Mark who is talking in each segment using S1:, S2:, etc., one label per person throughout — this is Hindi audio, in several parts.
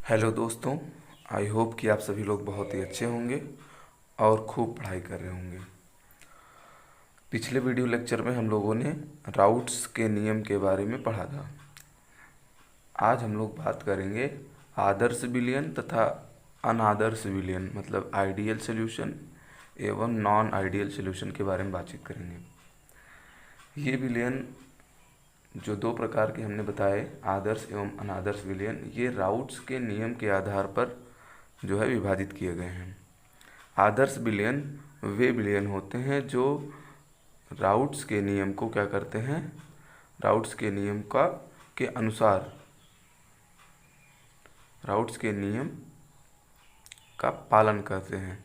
S1: हेलो दोस्तों। आई होप कि आप सभी लोग बहुत ही अच्छे होंगे और खूब पढ़ाई कर रहे होंगे। पिछले वीडियो लेक्चर में हम लोगों ने राउट्स के नियम के बारे में पढ़ा था। आज हम लोग बात करेंगे आदर्श विलयन तथा अनादर्श विलयन, मतलब आइडियल सॉल्यूशन एवं नॉन आइडियल सॉल्यूशन के बारे में बातचीत करेंगे। ये विलयन जो दो प्रकार के हमने बताए, आदर्श एवं अनादर्श विलयन, ये राउट्स के नियम के आधार पर जो है विभाजित किए गए हैं। आदर्श विलयन वे विलयन होते हैं जो राउट्स के नियम को क्या करते हैं, राउट्स के नियम का के अनुसार, राउट्स के नियम का पालन करते हैं।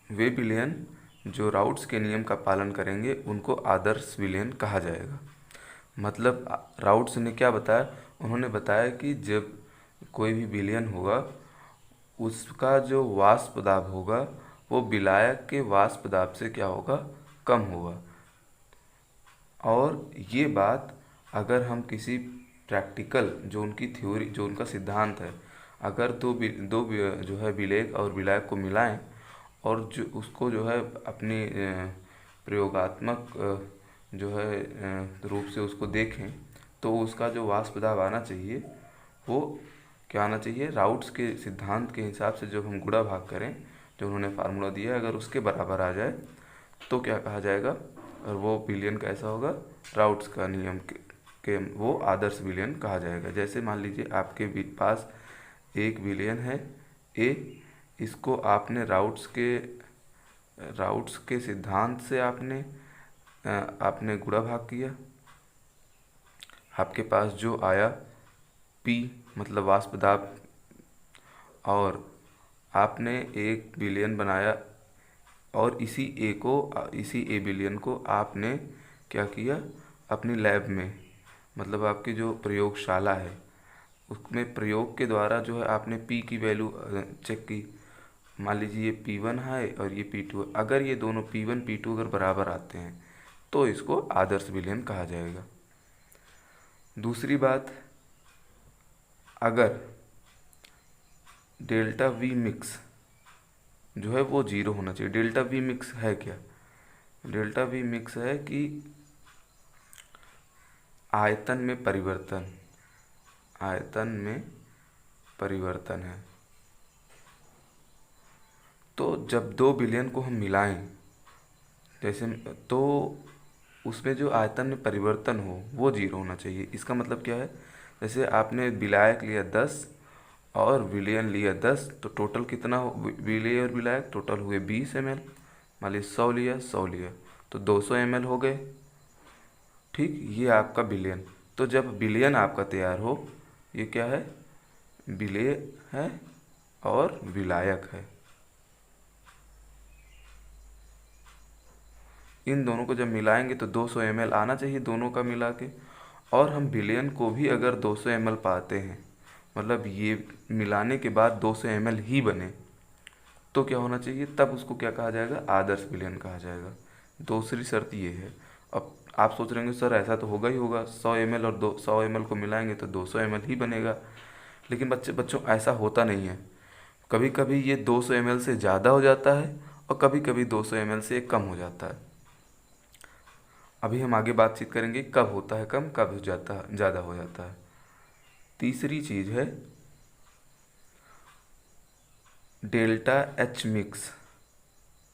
S1: वे विलयन जो राउट्स के नियम का पालन करेंगे उनको आदर्श विलयन कहा जाएगा। मतलब राउट्स ने क्या बताया, उन्होंने बताया कि जब कोई भी विलयन होगा उसका जो वाष्प दाब होगा वो विलायक के वाष्प दाब से क्या होगा, कम होगा। और ये बात अगर हम किसी प्रैक्टिकल, जो उनकी थ्योरी, जो उनका सिद्धांत है, अगर जो है विलेय और विलायक को मिलाएं और जो उसको जो है अपनी प्रयोगात्मक जो है रूप से उसको देखें तो उसका जो वाष्प दाब आना चाहिए वो क्या आना चाहिए, राउट्स के सिद्धांत के हिसाब से जब हम गुणा भाग करें, जो उन्होंने फार्मूला दिया है, अगर उसके बराबर आ जाए तो क्या कहा जाएगा, और वो विलयन कैसा होगा, राउट्स का नियम के वो आदर्श विलयन कहा जाएगा। जैसे मान लीजिए आपके पास एक विलयन है ए, इसको आपने राउट्स के सिद्धांत से आपने गुणा भाग किया, आपके पास जो आया पी मतलब वाष्प दाब, और आपने एक विलयन बनाया और इसी ए विलयन को आपने क्या किया, अपनी लैब में, मतलब आपकी जो प्रयोगशाला है उसमें प्रयोग के द्वारा जो है आपने पी की वैल्यू चेक की। मान लीजिए ये P1 है और ये P2 है, अगर ये दोनों P1 P2 अगर बराबर आते हैं तो इसको आदर्श विलयन कहा जाएगा। दूसरी बात, अगर डेल्टा वी मिक्स जो है वो जीरो होना चाहिए। डेल्टा वी मिक्स है क्या, डेल्टा वी मिक्स है कि आयतन में परिवर्तन, आयतन में परिवर्तन है। तो जब दो विलयन को हम मिलाएं जैसे, तो उसमें जो आयतन में परिवर्तन हो वो जीरो होना चाहिए। इसका मतलब क्या है, जैसे आपने विलायक लिया 10 और विलयन लिया 10, तो टोटल कितना हो, विलेय और विलायक टोटल हुए 20 ml। मान लीजिए 100 लिया तो 200 ml हो गए। ठीक, ये आपका विलयन। तो जब विलयन आपका तैयार हो, ये क्या है, विलेय है और विलायक है, इन दोनों को जब मिलाएंगे तो 200 ml आना चाहिए दोनों का मिला के। और हम विलयन को भी अगर 200 ml पाते हैं, मतलब ये मिलाने के बाद 200 ml ही बने, तो क्या होना चाहिए, तब उसको क्या कहा जाएगा, आदर्श विलयन कहा जाएगा। दूसरी शर्त ये है। अब आप सोच रहे होंगे सर ऐसा तो होगा ही होगा, 100 ml और 100 ml को मिलाएंगे तो 200 ml ही बनेगा। लेकिन बच्चों ऐसा होता नहीं है। कभी कभी ये 200 ml से ज़्यादा हो जाता है और कभी कभी 200 ml से कम हो जाता है। अभी हम आगे बातचीत करेंगे कब होता है कम, कब हो जाता है ज़्यादा हो जाता है। तीसरी चीज़ है डेल्टा एच मिक्स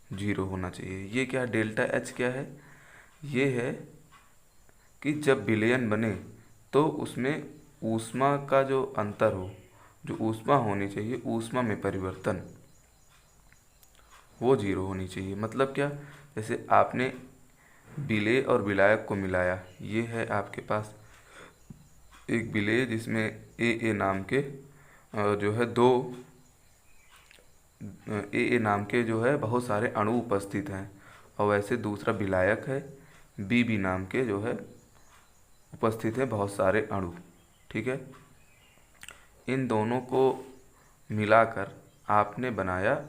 S1: जीरो होना चाहिए। ये क्या है, डेल्टा एच क्या है, ये है कि जब विलयन बने तो उसमें ऊष्मा का जो अंतर हो, जो ऊष्मा होनी चाहिए, ऊष्मा में परिवर्तन, वो जीरो होनी चाहिए। मतलब क्या, जैसे आपने विलेय और विलायक को मिलाया, ये है आपके पास एक विलेय जिसमें ए नाम के जो है ए नाम के जो है बहुत सारे अणु उपस्थित हैं, और वैसे दूसरा विलायक है बी नाम के जो है उपस्थित है बहुत सारे अणु। ठीक है, इन दोनों को मिलाकर आपने बनाया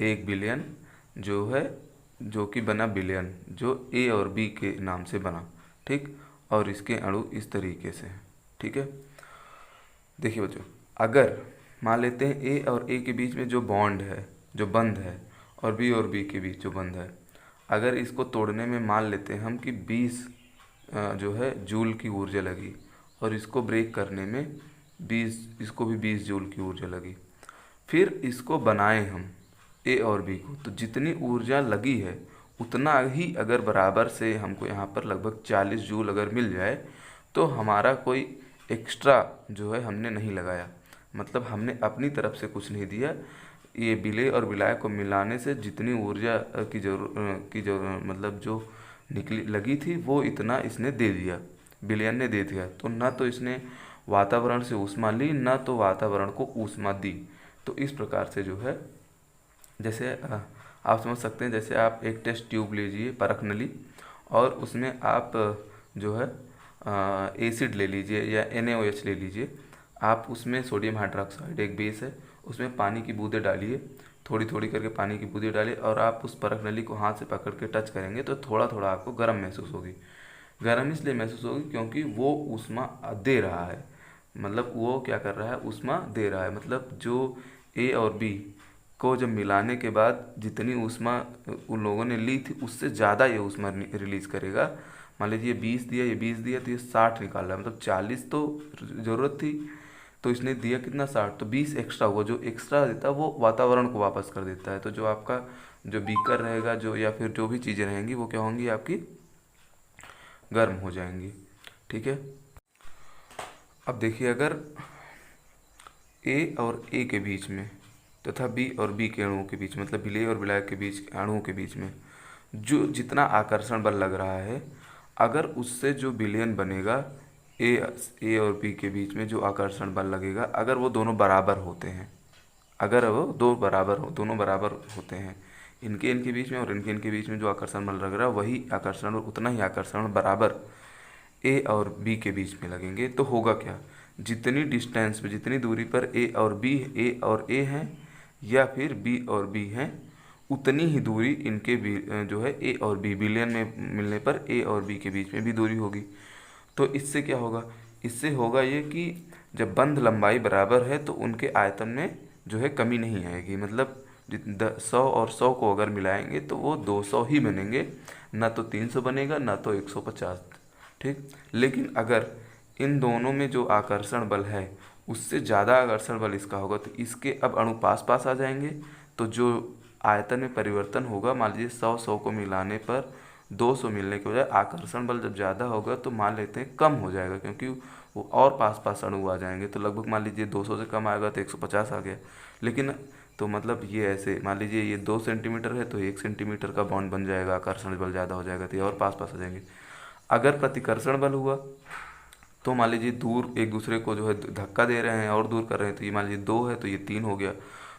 S1: एक विलयन, जो कि बना विलयन जो ए और बी के नाम से बना। ठीक, और इसके अणु इस तरीके से हैं। ठीक है, देखिए बच्चों, अगर मान लेते हैं ए और ए के बीच में जो बॉन्ड है, जो बंध है, और बी के बीच जो बंध है, अगर इसको तोड़ने में मान लेते हैं हम कि 20 जो है जूल की ऊर्जा लगी, और इसको ब्रेक करने में 20, इसको भी 20 जूल की ऊर्जा लगी, फिर इसको बनाए हम ए और बी को, तो जितनी ऊर्जा लगी है उतना ही अगर बराबर से हमको यहाँ पर लगभग 40 जूल अगर मिल जाए, तो हमारा कोई एक्स्ट्रा जो है हमने नहीं लगाया, मतलब हमने अपनी तरफ से कुछ नहीं दिया। ये विलेय और विलायक को मिलाने से जितनी ऊर्जा की जरूर मतलब जो निकली लगी थी वो इतना इसने दे दिया, विलयन ने दे दिया। तो ना तो इसने वातावरण से ऊष्मा ली, ना तो वातावरण को ऊष्मा दी। तो इस प्रकार से जो है, जैसे आप समझ सकते हैं, जैसे आप एक टेस्ट ट्यूब लीजिए, परख नली, और उसमें आप जो है एसिड ले लीजिए या NaOH ले लीजिए, आप उसमें सोडियम हाइड्रोक्साइड एक बेस है, उसमें पानी की बूंदें डालिए, थोड़ी थोड़ी करके पानी की बूंदें डालिए, और आप उस परख नली को हाथ से पकड़ के टच करेंगे तो थोड़ा थोड़ा आपको गर्म महसूस होगी। गर्म इसलिए महसूस होगी क्योंकि वो ऊष्मा दे रहा है, मतलब वो क्या कर रहा है, ऊष्मा दे रहा है। मतलब जो ए और बी को जब मिलाने के बाद जितनी ऊष्मा उन लोगों ने ली थी उससे ज़्यादा ये ऊष्मा रिलीज करेगा। मान लीजिए 20 दिया, ये 20 दिया, तो ये 60 निकाल रहा है, मतलब 40 तो ज़रूरत थी, तो इसने दिया कितना, 60, तो 20 एक्स्ट्रा हुआ। जो एक्स्ट्रा देता है वो वातावरण को वापस कर देता है। तो जो आपका जो बीकर रहेगा, जो या फिर जो भी चीज़ें रहेंगी वो क्या होंगी, आपकी गर्म हो जाएंगी। ठीक है। अब देखिए, अगर ए और ए के बीच में तथा बी और बी के अणुओं के बीच, मतलब विलेय और विलायक के बीच, अणुओं के बीच में जो जितना आकर्षण बल लग रहा है, अगर उससे जो विलयन बनेगा, ए और बी के बीच में जो आकर्षण बल लगेगा, अगर वो दोनों बराबर होते हैं, अगर वो दोनों बराबर होते हैं, इनके इनके बीच में और इनके बीच में जो आकर्षण बल लग रहा है, वही आकर्षण और उतना ही आकर्षण बराबर ए और बी के बीच में लगेंगे, तो होगा क्या, जितनी डिस्टेंस पे, जितनी दूरी पर ए और ए हैं, या फिर बी और बी हैं, उतनी ही दूरी इनके भी जो है ए और बी विलयन में मिलने पर ए और बी के बीच में भी दूरी होगी। तो इससे क्या होगा, इससे होगा ये कि जब बंध लंबाई बराबर है तो उनके आयतन में जो है कमी नहीं आएगी। मतलब 100 और 100 को अगर मिलाएंगे तो वो 200 ही बनेंगे, ना तो 300 बनेगा, ना तो 150। ठीक। लेकिन अगर इन दोनों में जो आकर्षण बल है उससे ज़्यादा आकर्षण बल इसका होगा, तो इसके अब अणु पास पास आ जाएंगे, तो जो आयतन में परिवर्तन होगा, मान लीजिए 100 को मिलाने पर 200 मिलने के बजाय आकर्षण बल जब ज़्यादा होगा तो मान लेते हैं कम हो जाएगा, क्योंकि वो और पास पास अणु आ जाएंगे। तो लगभग मान लीजिए 200 से कम आएगा तो 150 आ गया। लेकिन तो मतलब ये ऐसे मान लीजिए ये 2 सेंटीमीटर है तो 1 सेंटीमीटर का बॉन्ड बन जाएगा, आकर्षण बल ज़्यादा हो जाएगा तो ये और पास पास आ जाएंगे। अगर प्रतिकर्षण बल हुआ तो मान लीजिए दूर एक दूसरे को जो है धक्का दे रहे हैं और दूर कर रहे हैं, तो ये मान लीजिए 2 है तो ये 3 हो गया।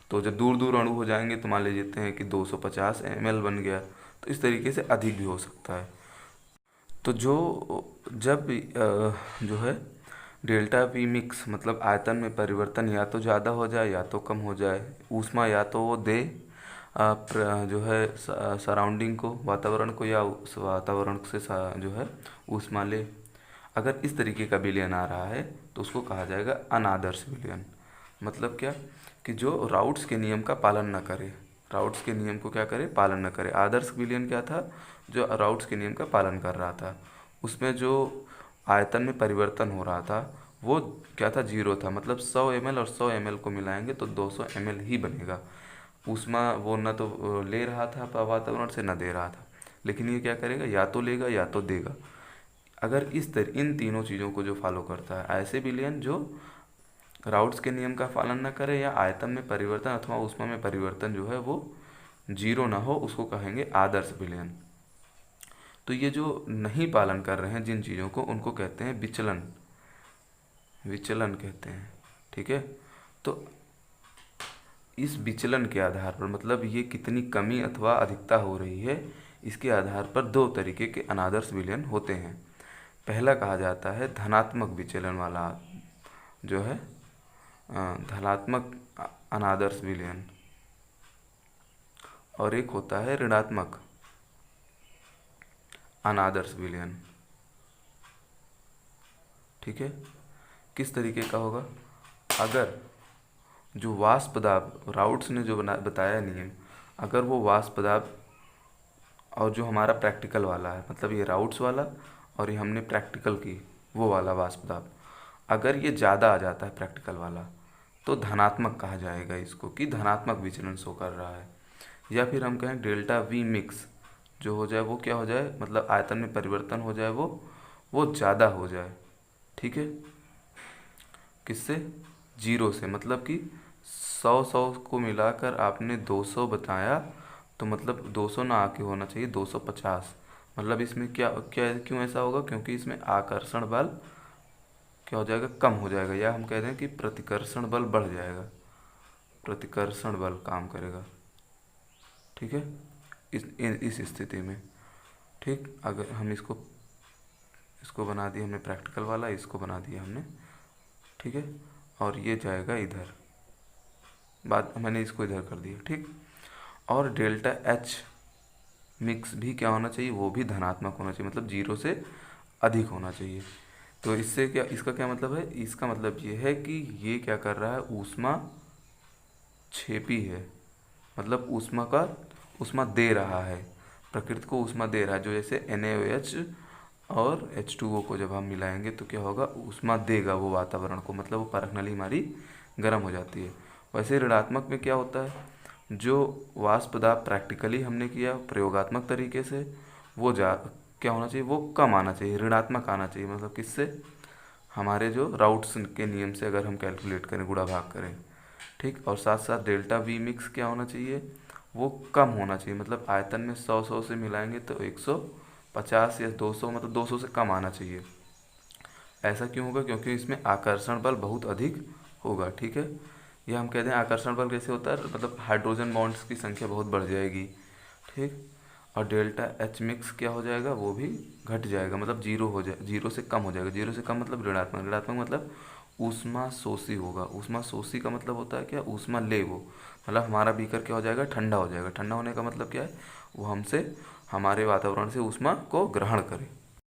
S1: तो जब दूर दूर अणु हो जाएंगे तो मान लेते हैं कि 250 ml बन गया। तो इस तरीके से अधिक भी हो सकता है। तो जब जो है डेल्टा वी मिक्स, मतलब आयतन में परिवर्तन या तो ज़्यादा हो जाए या तो कम हो जाए, ऊष्मा या तो वो दे जो है सराउंडिंग को, वातावरण को, या उस वातावरण से जो है ऊष्मा ले, अगर इस तरीके का विलयन आ रहा है तो उसको कहा जाएगा अनादर्श विलयन। मतलब क्या, कि जो राउट्स के नियम का पालन न करे, राउट्स के नियम को क्या करे, पालन न करे। आदर्श विलयन क्या था, जो राउट्स के नियम का पालन कर रहा था, उसमें जो आयतन में परिवर्तन हो रहा था वो क्या था, 0 था। मतलब 100 ml और 100 ml को मिलाएंगे तो 200 ml ही बनेगा। ऊष्मा वो न तो ले रहा था वातावरण से, न दे रहा था। लेकिन ये क्या करेगा, या तो लेगा या तो देगा। अगर इन तीनों चीज़ों को जो फॉलो करता है, ऐसे विलयन जो राउट्स के नियम का पालन न करे, या आयतन में परिवर्तन अथवा ऊष्मा में परिवर्तन जो है वो 0 ना हो, उसको कहेंगे आदर्श विलयन। तो ये जो नहीं पालन कर रहे हैं जिन चीज़ों को, उनको कहते हैं विचलन, विचलन कहते हैं। ठीक है। तो इस विचलन के आधार पर, मतलब ये कितनी कमी अथवा अधिकता हो रही है, इसके आधार पर 2 तरीके के अनादर्श विलयन होते हैं। पहला कहा जाता है धनात्मक विचलन वाला जो है धनात्मक अनादर्श विलयन, और एक होता है ऋणात्मक अनादर्श विलयन। ठीक है। किस तरीके का होगा, अगर जो वाष्प दाब राउट्स ने जो बताया नियम, अगर वो वाष्प दाब और जो हमारा प्रैक्टिकल वाला है, मतलब ये राउट्स वाला और ये हमने प्रैक्टिकल की वो वाला वाष्प दाब, अगर ये ज़्यादा आ जाता है प्रैक्टिकल वाला, तो धनात्मक कहा जाएगा इसको, कि धनात्मक विचलन शो कर रहा है। या फिर हम कहें डेल्टा वी मिक्स जो हो जाए वो क्या हो जाए, मतलब आयतन में परिवर्तन हो जाए, वो ज़्यादा हो जाए। ठीक है, किससे? जीरो से, मतलब कि 100 को मिलाकर आपने 200 बताया, तो मतलब 200 ना आके होना चाहिए 250। मतलब इसमें क्या क्या क्यों ऐसा होगा? क्योंकि इसमें आकर्षण बल क्या हो जाएगा? कम हो जाएगा, या हम कह रहे हैं कि प्रतिकर्षण बल बढ़ जाएगा, प्रतिकर्षण बल काम करेगा। ठीक है, इस स्थिति में। ठीक, अगर हम इसको इसको बना दिया हमने प्रैक्टिकल वाला, इसको बना दिया हमने, ठीक है, और ये जाएगा इधर, बात मैंने इसको इधर कर दिया। ठीक, और डेल्टा एच मिक्स भी क्या होना चाहिए? वो भी धनात्मक होना चाहिए, मतलब जीरो से अधिक होना चाहिए। तो इससे क्या, इसका क्या मतलब है? इसका मतलब ये है कि ये क्या कर रहा है? ऊष्मा छेपी है, मतलब ऊष्मा दे रहा है, प्रकृति को ऊष्मा दे रहा है। जो जैसे NaOH और H2O को जब हम मिलाएंगे तो क्या होगा? ऊष्मा देगा वो वातावरण को, मतलब वो परख नली हमारी गर्म हो जाती है। वैसे ऋणात्मक में क्या होता है? जो वाष्प दाब प्रैक्टिकली हमने किया प्रयोगात्मक तरीके से, वो क्या होना चाहिए? वो कम आना चाहिए, ऋणात्मक आना चाहिए। मतलब किससे? हमारे जो राउट्स के नियम से अगर हम कैलकुलेट करें, गुणा भाग करें। ठीक, और साथ साथ डेल्टा वी मिक्स क्या होना चाहिए? वो कम होना चाहिए, मतलब आयतन में 100 से मिलाएंगे तो 150 या 200, मतलब 200 से कम आना चाहिए। ऐसा क्यों होगा? क्योंकि इसमें आकर्षण बल बहुत अधिक होगा। ठीक है, यह हम कहते हैं आकर्षण बल कैसे होता है? मतलब हाइड्रोजन बॉन्ड्स की संख्या बहुत बढ़ जाएगी। ठीक, और डेल्टा एच मिक्स क्या हो जाएगा? वो भी घट जाएगा, मतलब जीरो हो जाए, जीरो से कम हो जाएगा। जीरो से कम मतलब ऋणात्मक, ऋणात्मक मतलब ऊष्मा शोषी होगा। ऊष्मा शोषी का मतलब होता है क्या? ऊष्मा ले वो, मतलब हमारा बीकर क्या हो जाएगा? ठंडा हो जाएगा। ठंडा होने का मतलब क्या है? वो हमसे, हमारे वातावरण से ऊष्मा को ग्रहण करे।